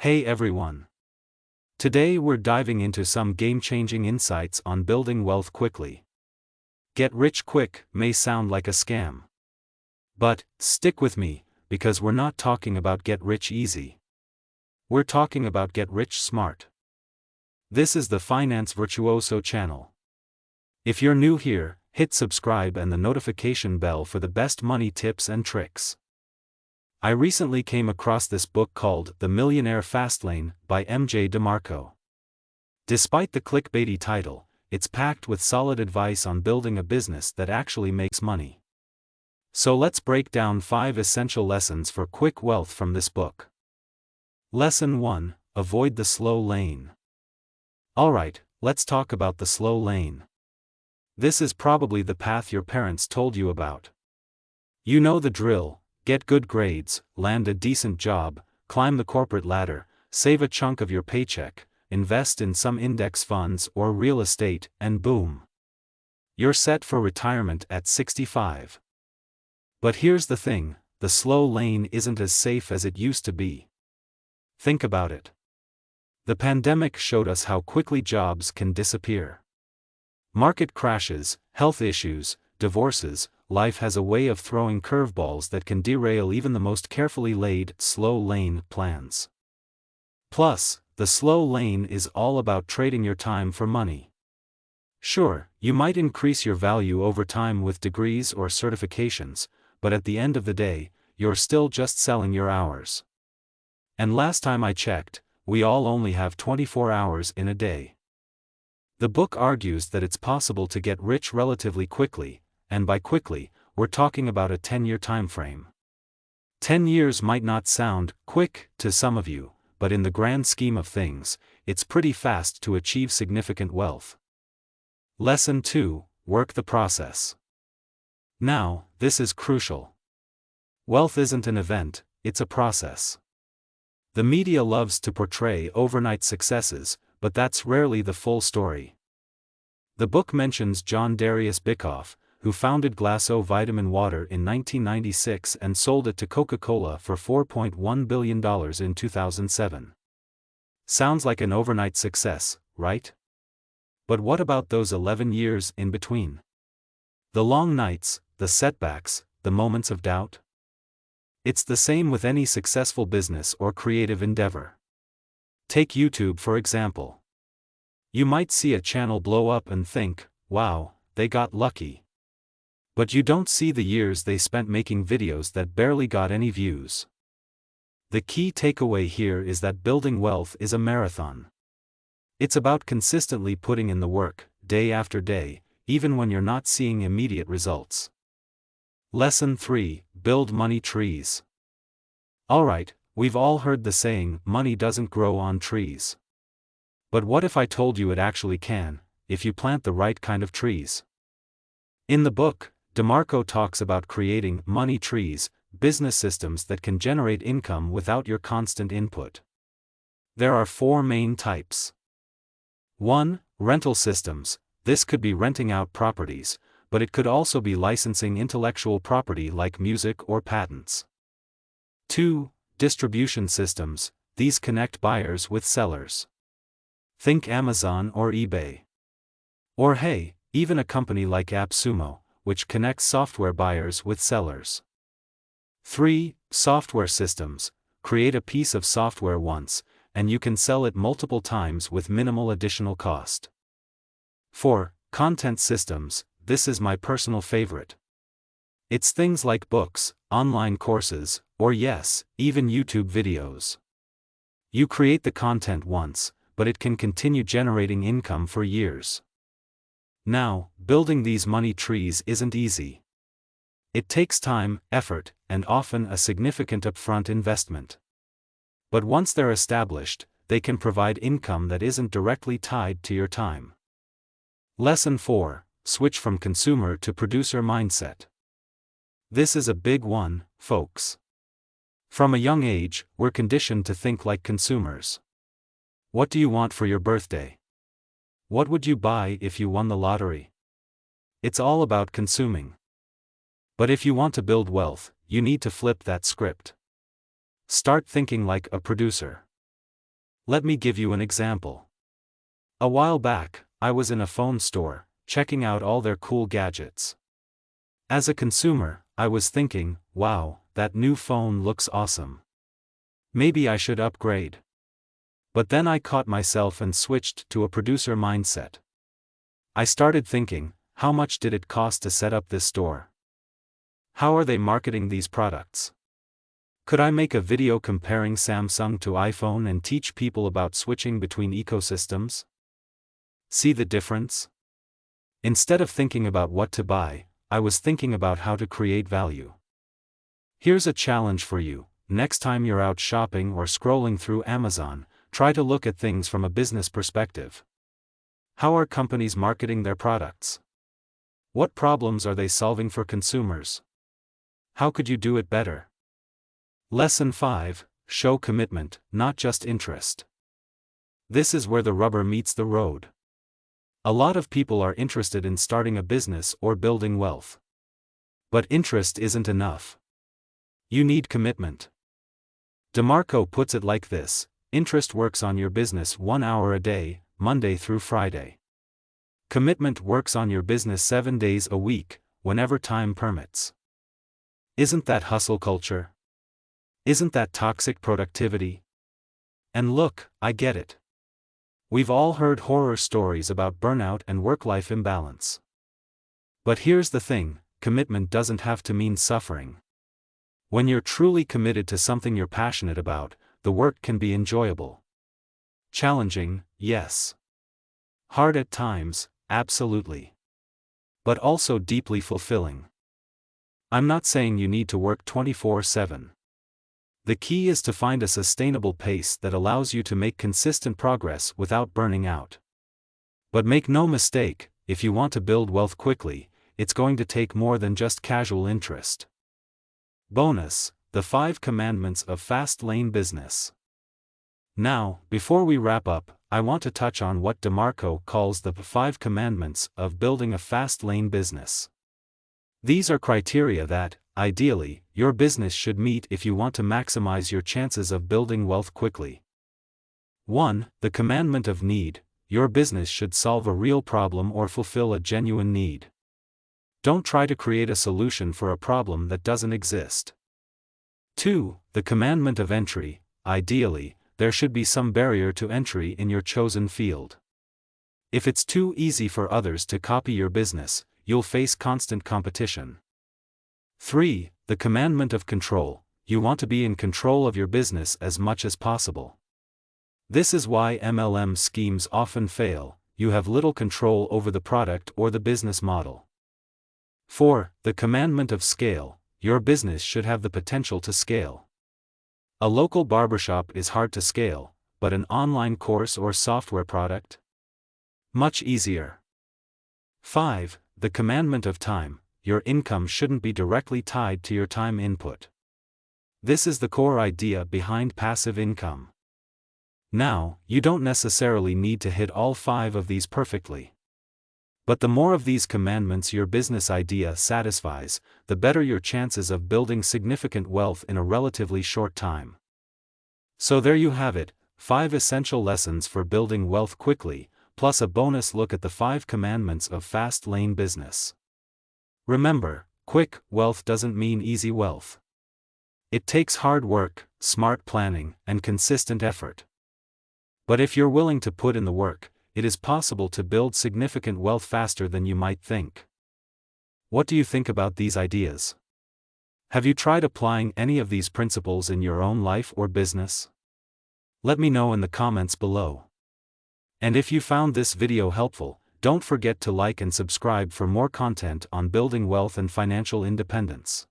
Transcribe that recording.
Hey everyone. Today we're diving into some game-changing insights on building wealth quickly. Get rich quick may sound like a scam. But, stick with me, because we're not talking about get rich easy. We're talking about get rich smart. This is the Finance Virtuoso channel. If you're new here, hit subscribe and the notification bell for the best money tips and tricks. I recently came across this book called The Millionaire Fastlane by MJ DeMarco. Despite the clickbaity title, it's packed with solid advice on building a business that actually makes money. So let's break down 5 essential lessons for quick wealth from this book. Lesson 1: Avoid the slow lane. Alright, let's talk about the slow lane. This is probably the path your parents told you about. You know the drill: get good grades, land a decent job, climb the corporate ladder, save a chunk of your paycheck, invest in some index funds or real estate, and boom. You're set for retirement at 65. But here's the thing: the slow lane isn't as safe as it used to be. Think about it. The pandemic showed us how quickly jobs can disappear. Market crashes, health issues, divorces, life has a way of throwing curveballs that can derail even the most carefully laid, slow lane plans. Plus, the slow lane is all about trading your time for money. Sure, you might increase your value over time with degrees or certifications, but at the end of the day, you're still just selling your hours. And last time I checked, we all only have 24 hours in a day. The book argues that it's possible to get rich relatively quickly, and by quickly, we're talking about a 10-year time frame. 10 years might not sound quick to some of you, but in the grand scheme of things, it's pretty fast to achieve significant wealth. Lesson 2: Work the process. Now, this is crucial. Wealth isn't an event, it's a process. The media loves to portray overnight successes, but that's rarely the full story. The book mentions John Darius Bickoff, who founded Glasso Vitamin Water in 1996 and sold it to Coca-Cola for $4.1 billion in 2007. Sounds like an overnight success, right? But what about those 11 years in between? The long nights, the setbacks, the moments of doubt? It's the same with any successful business or creative endeavor. Take YouTube for example. You might see a channel blow up and think, wow, they got lucky. But you don't see the years they spent making videos that barely got any views. The key takeaway here is that building wealth is a marathon. It's about consistently putting in the work, day after day, even when you're not seeing immediate results. Lesson 3: Build money trees. Alright, we've all heard the saying, money doesn't grow on trees. But what if I told you it actually can, if you plant the right kind of trees? In the book, DeMarco talks about creating money trees, business systems that can generate income without your constant input. There are 4 main types. 1. Rental systems. This could be renting out properties, but it could also be licensing intellectual property like music or patents. 2. Distribution systems. These connect buyers with sellers. Think Amazon or eBay. Or hey, even a company like AppSumo, which connects software buyers with sellers. 3. Software systems. Create a piece of software once, and you can sell it multiple times with minimal additional cost. 4. Content systems. This is my personal favorite. It's things like books, online courses, or yes, even YouTube videos. You create the content once, but it can continue generating income for years. Now, building these money trees isn't easy. It takes time, effort, and often a significant upfront investment. But once they're established, they can provide income that isn't directly tied to your time. Lesson 4: Switch from consumer to producer mindset. This is a big one, folks. From a young age, we're conditioned to think like consumers. What do you want for your birthday? What would you buy if you won the lottery? It's all about consuming. But if you want to build wealth, you need to flip that script. Start thinking like a producer. Let me give you an example. A while back, I was in a phone store, checking out all their cool gadgets. As a consumer, I was thinking, wow, that new phone looks awesome. Maybe I should upgrade. But then I caught myself and switched to a producer mindset. I started thinking, how much did it cost to set up this store? How are they marketing these products? Could I make a video comparing Samsung to iPhone and teach people about switching between ecosystems? See the difference? Instead of thinking about what to buy, I was thinking about how to create value. Here's a challenge for you: next time you're out shopping or scrolling through Amazon, try to look at things from a business perspective. How are companies marketing their products? What problems are they solving for consumers? How could you do it better? Lesson 5: Show commitment, not just interest. This is where the rubber meets the road. A lot of people are interested in starting a business or building wealth. But interest isn't enough. You need commitment. DeMarco puts it like this: interest works on your business 1 hour a day, Monday through Friday. Commitment works on your business 7 days a week, whenever time permits. Isn't that hustle culture? Isn't that toxic productivity? And look, I get it. We've all heard horror stories about burnout and work-life imbalance. But here's the thing: commitment doesn't have to mean suffering. When you're truly committed to something you're passionate about, the work can be enjoyable. Challenging, yes. Hard at times, absolutely. But also deeply fulfilling. I'm not saying you need to work 24/7. The key is to find a sustainable pace that allows you to make consistent progress without burning out. But make no mistake, if you want to build wealth quickly, it's going to take more than just casual interest. Bonus: the 5 commandments of fast-lane business. Now, before we wrap up, I want to touch on what DeMarco calls the 5 commandments of building a fast-lane business. These are criteria that, ideally, your business should meet if you want to maximize your chances of building wealth quickly. 1. The commandment of need: your business should solve a real problem or fulfill a genuine need. Don't try to create a solution for a problem that doesn't exist. 2. The commandment of entry: ideally, there should be some barrier to entry in your chosen field. If it's too easy for others to copy your business, you'll face constant competition. 3. The commandment of control: you want to be in control of your business as much as possible. This is why MLM schemes often fail: you have little control over the product or the business model. 4. The commandment of scale: your business should have the potential to scale. A local barbershop is hard to scale, but an online course or software product? Much easier. 5. The commandment of time: your income shouldn't be directly tied to your time input. This is the core idea behind passive income. Now, you don't necessarily need to hit all 5 of these perfectly. But the more of these commandments your business idea satisfies, the better your chances of building significant wealth in a relatively short time. So there you have it, 5 essential lessons for building wealth quickly, plus a bonus look at the 5 commandments of fast-lane business. Remember, quick wealth doesn't mean easy wealth. It takes hard work, smart planning, and consistent effort. But if you're willing to put in the work, it is possible to build significant wealth faster than you might think. What do you think about these ideas? Have you tried applying any of these principles in your own life or business? Let me know in the comments below. And if you found this video helpful, don't forget to like and subscribe for more content on building wealth and financial independence.